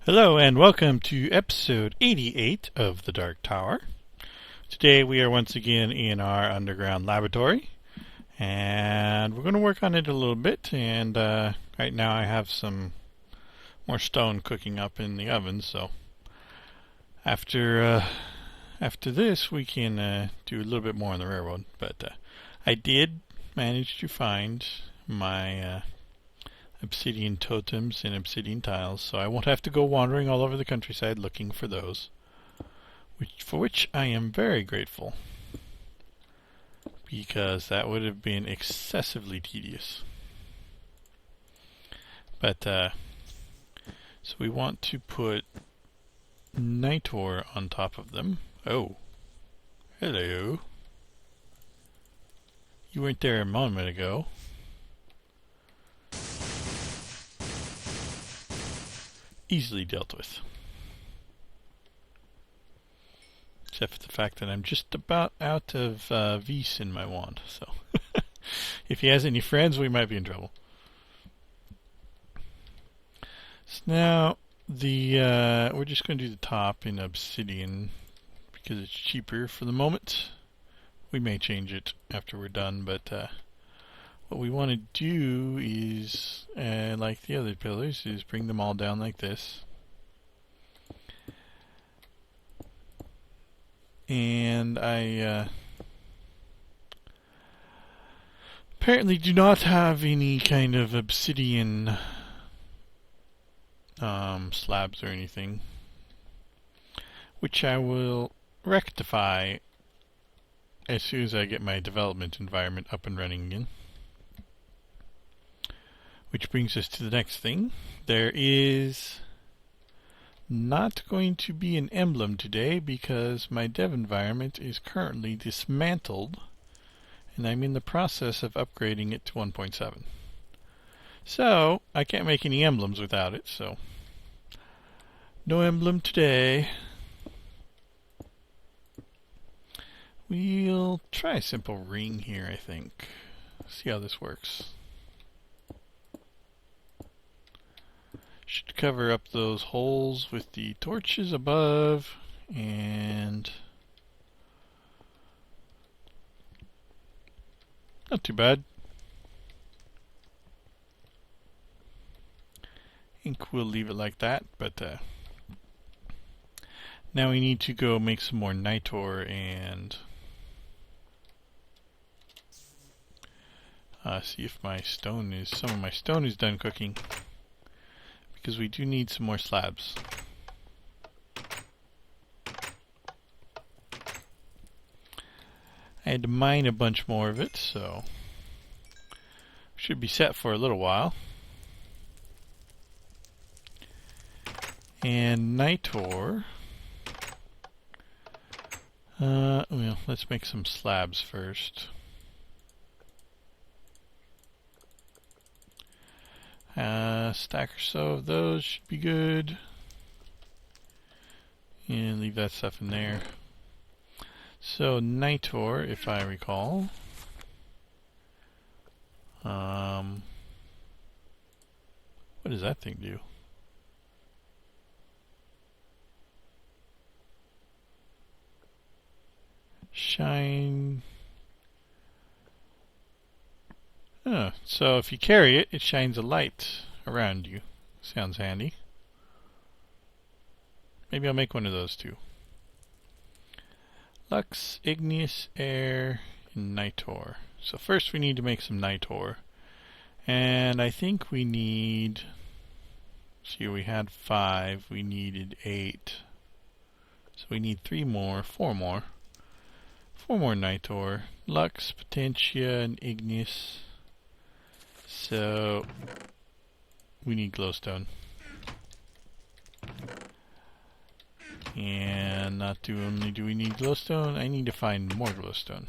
Hello and welcome to episode 88 of The Dark Tower. Today we are once again in our underground laboratory and we're going to work on it a little bit, and right now I have some more stone cooking up in the oven, so after this we can do a little bit more on the railroad. But I did manage to find my obsidian totems and obsidian tiles, so I won't have to go wandering all over the countryside looking for those, for which I am very grateful, because that would have been excessively tedious. But so we want to put nitor on top of them. Oh, hello. You weren't there a moment ago. Easily dealt with. Except for the fact that I'm just about out of vis in my wand, so if he has any friends, we might be in trouble. So now we're just going to do the top in obsidian because it's cheaper for the moment. We may change it after we're done, but what we want to do is, like the other pillars, is bring them all down like this. And I apparently do not have any kind of obsidian slabs or anything, which I will rectify as soon as I get my development environment up and running again. Which brings us to the next thing. There is not going to be an emblem today because my dev environment is currently dismantled and I'm in the process of upgrading it to 1.7. So I can't make any emblems without it, so no emblem today. We'll try a simple ring here, I think. See how this works. Should cover up those holes with the torches above, and not too bad. I think we'll leave it like that, but now we need to go make some more nitor and see if some of my stone is done cooking. Because we do need some more slabs. I had to mine a bunch more of it, so should be set for a little while. And nitor. Well, let's make some slabs first. Stack or so of those should be good. And leave that stuff in there. So nitor, if I recall. What does that thing do? Shine. Oh, so if you carry it, it shines a light around you. Sounds handy. Maybe I'll make one of those too. Lux, igneous, air, and nitor. So first we need to make some nitor. And I think we need... See, we had 5. We needed 8. So we need 4 more. 4 more nitor. Lux, potentia, and igneous. So we need glowstone. And not only do we need glowstone, I need to find more glowstone.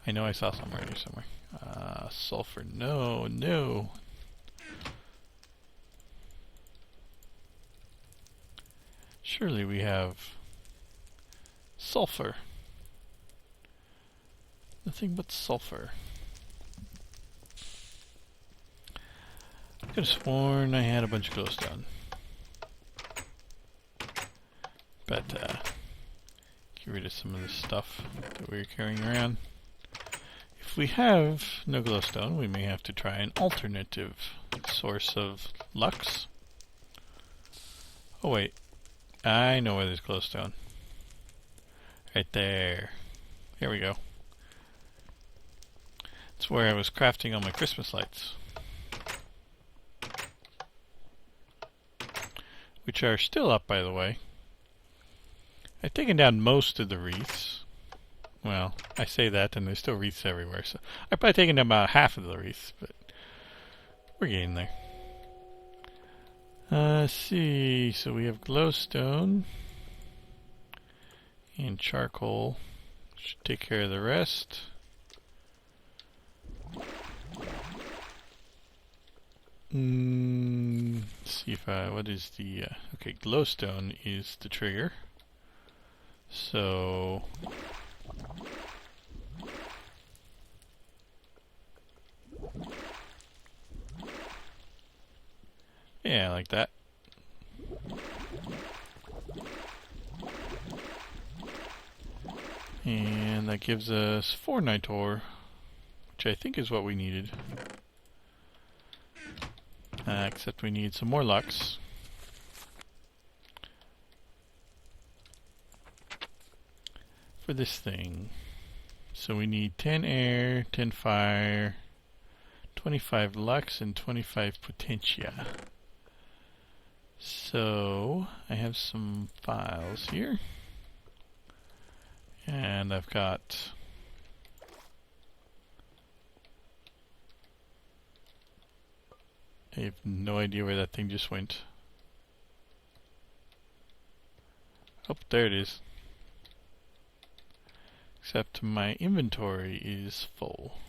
I know I saw some already somewhere. Sulfur, no. Surely we have sulfur. Nothing but sulfur. Could have sworn I had a bunch of glowstone. But, get rid of some of this stuff that we're carrying around. If we have no glowstone, we may have to try an alternative source of lux. Oh wait, I know where there's glowstone. Right there. Here we go. That's where I was crafting all my Christmas lights. Which are still up, by the way. I've taken down most of the wreaths. Well, I say that and there's still wreaths everywhere, so I've probably taken down about half of the wreaths, but we're getting there. Let's see, so we have glowstone and charcoal. Should take care of the rest. Let's see if what is the okay, glowstone is the trigger. So yeah, like that. And that gives us 4 nitor, which I think is what we needed. Except we need some more lux. For this thing. So we need 10 air, 10 fire, 25 lux, and 25 potentia. So I have some files here. And I've got I have no idea where that thing just went. Oh, there it is. Except my inventory is full.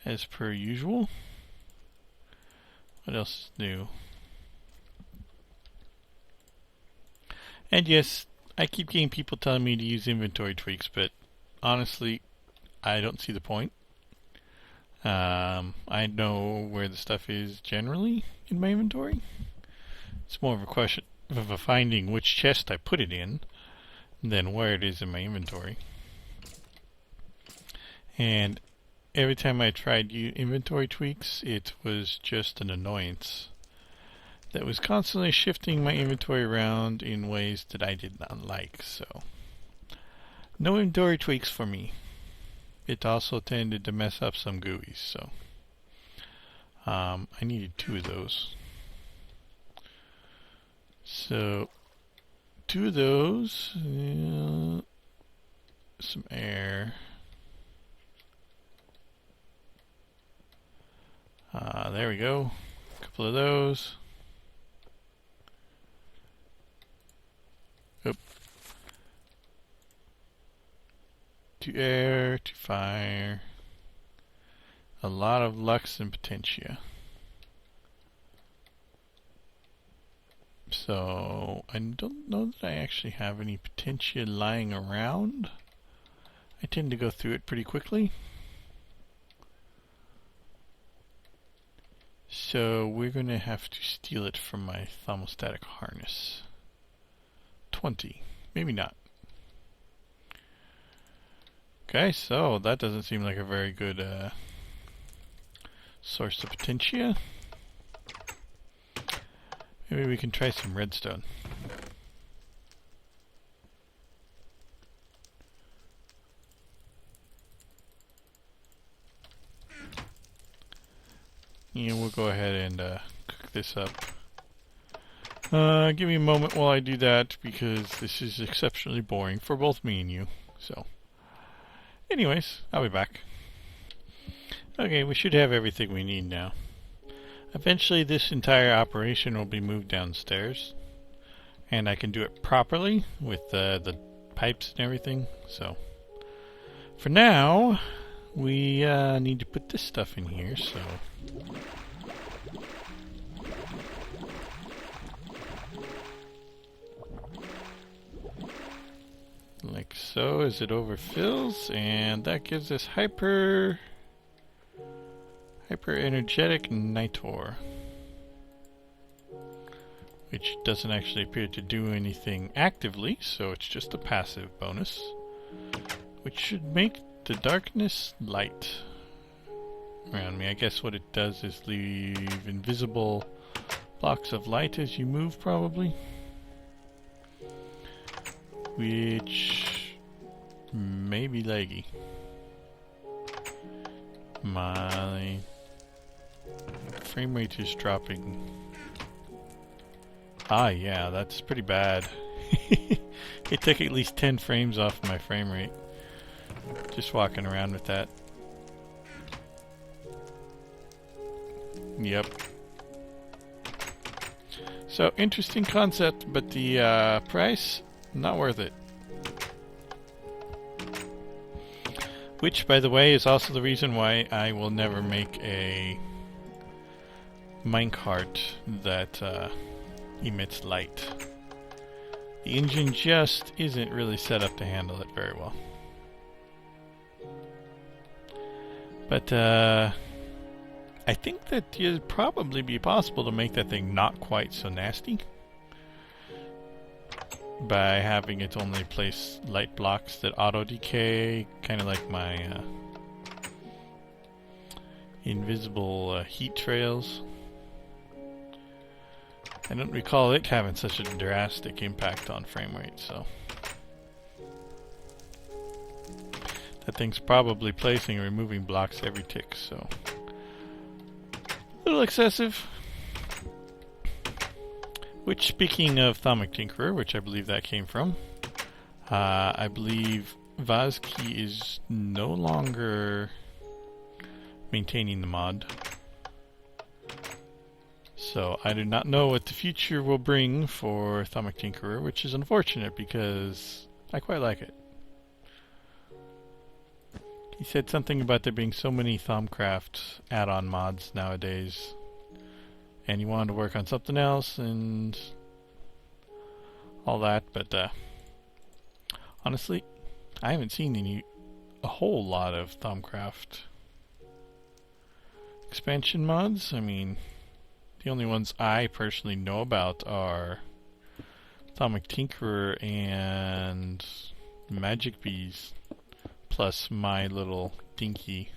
As per usual. What else is new? And yes, I keep getting people telling me to use inventory tweaks, but honestly, I don't see the point. I know where the stuff is generally in my inventory. It's more of a question of finding which chest I put it in than where it is in my inventory. And every time I tried inventory tweaks, it was just an annoyance that was constantly shifting my inventory around in ways that I did not like. So, no inventory tweaks for me. It also tended to mess up some GUIs, so I needed 2 of those. So 2 of those, some air. There we go. A couple of those. Oop. 2 air, 2 fire. A lot of lux and potentia. So I don't know that I actually have any potentia lying around. I tend to go through it pretty quickly. So we're going to have to steal it from my thermostatic harness. 20. Maybe not. Okay, so that doesn't seem like a very good source of potentia. Maybe we can try some redstone. Yeah, we'll go ahead and cook this up. Give me a moment while I do that, because this is exceptionally boring for both me and you. So, anyways, I'll be back. Okay, we should have everything we need now. Eventually this entire operation will be moved downstairs, and I can do it properly with the pipes and everything. So for now we need to put this stuff in here, so like so, as it overfills, and that gives us hyper Hyper-energetic nitor, which doesn't actually appear to do anything actively, so it's just a passive bonus, which should make the darkness light around me. I guess what it does is leave invisible blocks of light as you move, probably, which may be laggy. My frame rate is dropping. Ah, yeah, that's pretty bad. It took at least 10 frames off my frame rate just walking around with that. Yep. So, interesting concept, but the price, not worth it. Which, by the way, is also the reason why I will never make a minecart that emits light. The engine just isn't really set up to handle it very well. But I think that it'd probably be possible to make that thing not quite so nasty by having it only place light blocks that auto decay, kind of like my invisible heat trails. I don't recall it having such a drastic impact on frame rate, so that thing's probably placing and removing blocks every tick, so a little excessive. Which, speaking of Atomic Tinkerer, which I believe that came from, I believe Vazkey is no longer maintaining the mod. So I do not know what the future will bring for Atomic Tinkerer, which is unfortunate because I quite like it. He said something about there being so many Thaumcraft add-on mods nowadays, and he wanted to work on something else and all that, but honestly, I haven't seen a whole lot of Thaumcraft expansion mods. I mean, the only ones I personally know about are Atomic Tinkerer and Magic Bees, plus my little dinky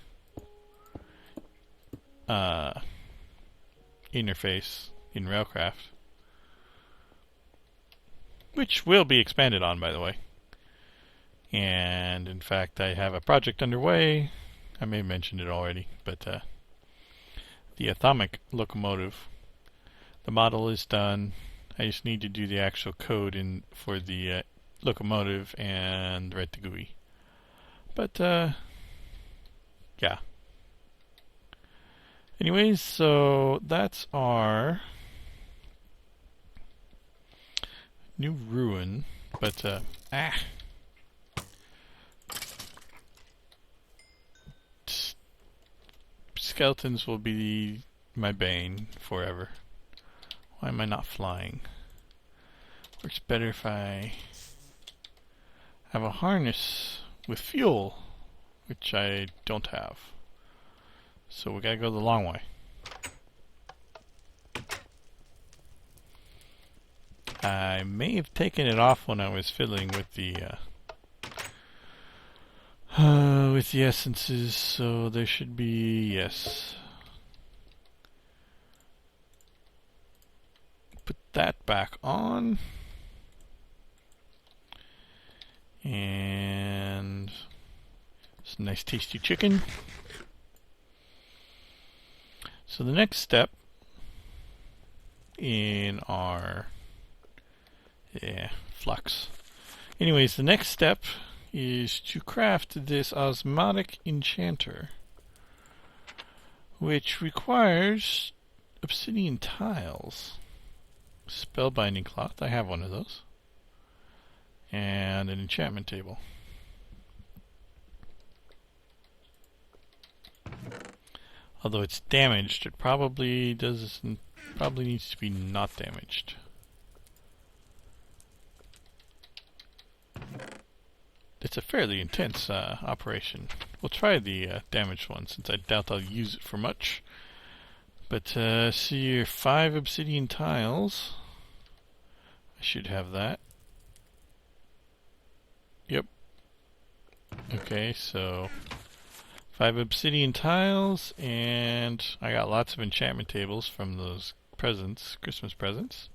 interface in railcraft, which will be expanded on, by the way. And in fact, I have a project underway. I may have mentioned it already, but the Atomic locomotive, the model is done. I just need to do the actual code in for the locomotive and write the GUI. But yeah. Anyways, so that's our new ruin. But skeletons will be my bane forever. Why am I not flying? Works better if I have a harness with fuel, which I don't have. So we gotta go the long way. I may have taken it off when I was fiddling with the essences, so there should be, yes. Put that back on. And some nice tasty chicken. So the next step in our flux. Anyways, the next step is to craft this Osmotic Enchanter, which requires obsidian tiles, spellbinding cloth. I have one of those. And an enchantment table. Although it's damaged, it probably needs to be not damaged. It's a fairly intense operation. We'll try the damaged one since I doubt I'll use it for much. But see your 5 obsidian tiles. I should have that. Yep. Okay, so 5 obsidian tiles, and I got lots of enchantment tables from those presents, Christmas presents.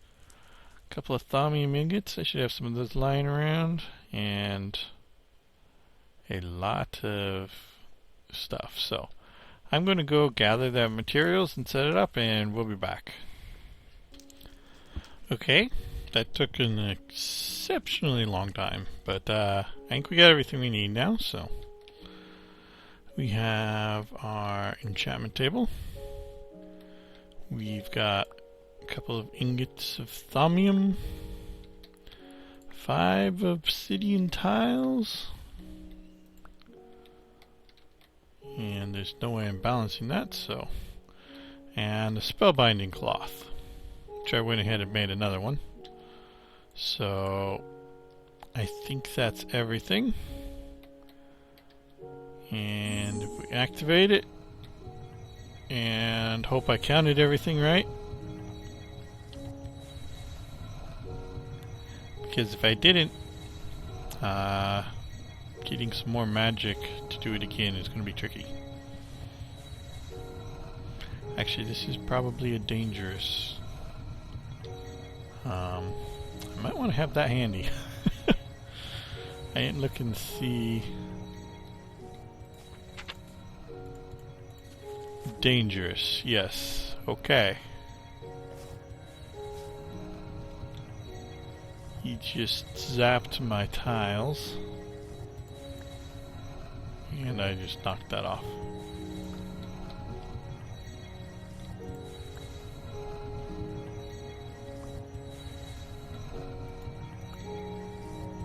A couple of thaumium ingots, I should have some of those lying around, and a lot of stuff. So I'm going to go gather the materials and set it up, and we'll be back. Okay, that took an exceptionally long time, but I think we got everything we need now. So we have our enchantment table. We've got a couple of ingots of thaumium, 5 obsidian tiles, and there's no way I'm balancing that, so, and a spellbinding cloth, which I went ahead and made another one. So I think that's everything. And if we activate it, and hope I counted everything right, because if I didn't, getting some more magic to do it again is going to be tricky. Actually, this is probably a dangerous. I might want to have that handy. I didn't look and see. Dangerous, yes. Okay. He just zapped my tiles. And I just knocked that off.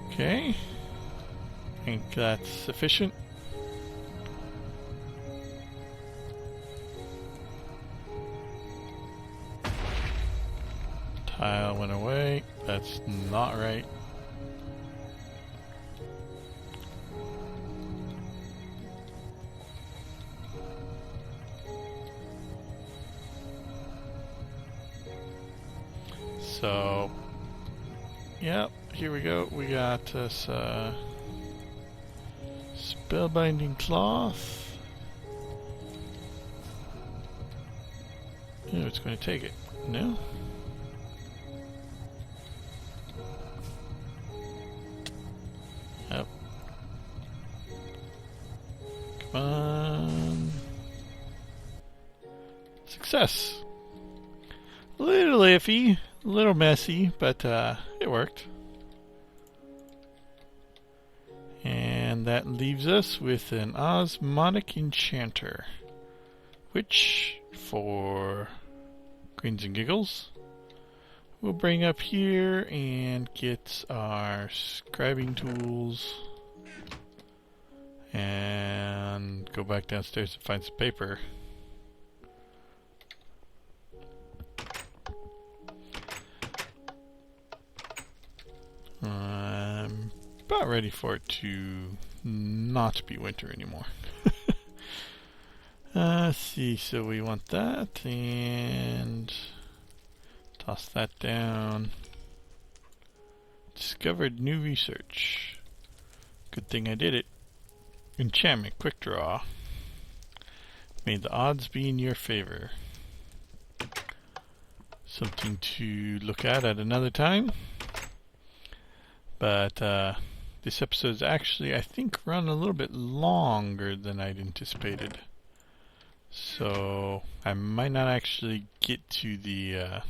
Okay. I think that's sufficient. Tile went away. That's not right. So, yep, here we go. We got us spellbinding cloth. Oh, it's going to take it. No? Yep. Come on. Success. A little iffy. A little messy, but it worked. And that leaves us with an Osmotic Enchanter, which, for grins and giggles, we'll bring up here and get our scribing tools and go back downstairs and find some paper. I'm about ready for it to not be winter anymore. Let's see, so we want that, and toss that down. Discovered new research. Good thing I did it. Enchantment, quick draw. May the odds be in your favor. Something to look at another time. But this episode's actually, I think, run a little bit longer than I'd anticipated. So I might not actually get to the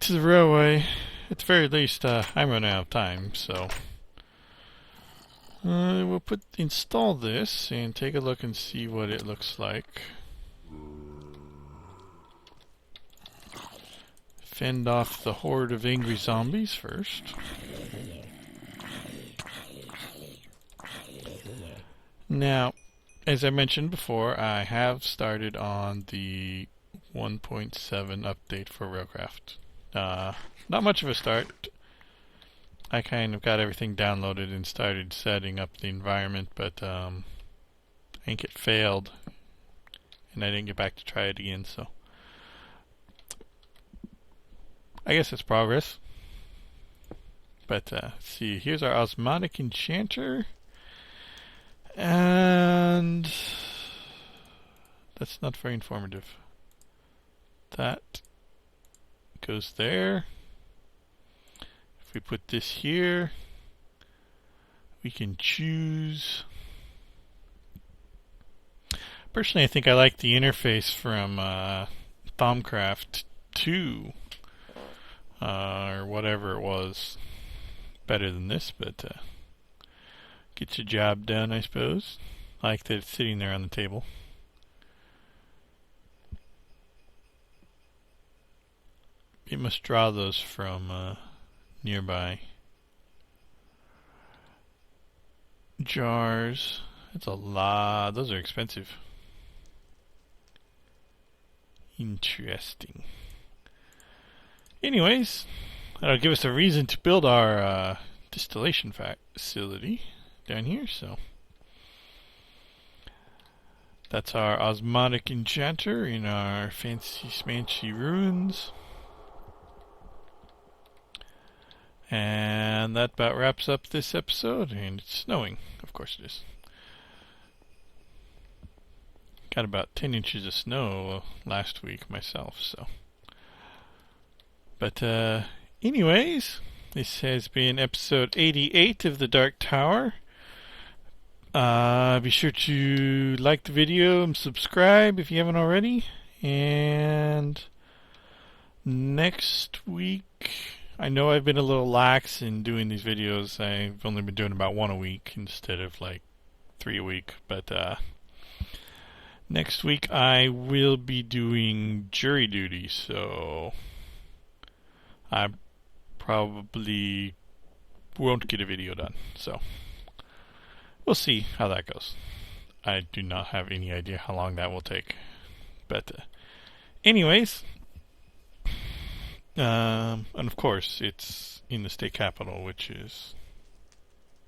railway. At the very least, I'm running out of time. So we'll install this and take a look and see what it looks like. Fend off the horde of angry zombies first. Now, as I mentioned before, I have started on the 1.7 update for railcraft. Not much of a start. I kind of got everything downloaded and started setting up the environment, but I think it failed, and I didn't get back to try it again, so I guess it's progress. But let's see, here's our Osmotic Enchanter, and that's not very informative. That goes there. If we put this here, we can choose. Personally, I think I like the interface from Thaumcraft 2, or whatever it was, better than this, but gets your job done, I suppose. I like that it's sitting there on the table. It must draw those from nearby jars. That's a lot. Those are expensive. Interesting. Anyways, that'll give us a reason to build our distillation facility down here. So that's our Osmotic Enchanter in our fancy smancy ruins. And that about wraps up this episode, and it's snowing. Of course it is. Got about 10 inches of snow last week myself, so. But anyways, this has been episode 88 of The Dark Tower. Be sure to like the video and subscribe if you haven't already. And next week, I know I've been a little lax in doing these videos. I've only been doing about 1 a week instead of like 3 a week. But next week I will be doing jury duty, so I probably won't get a video done. So we'll see how that goes. I do not have any idea how long that will take. But anyways, and of course it's in the state capital, which is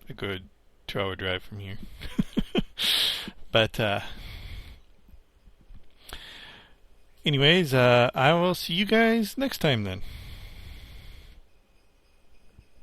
a good 2-hour drive from here. But anyways, I will see you guys next time then.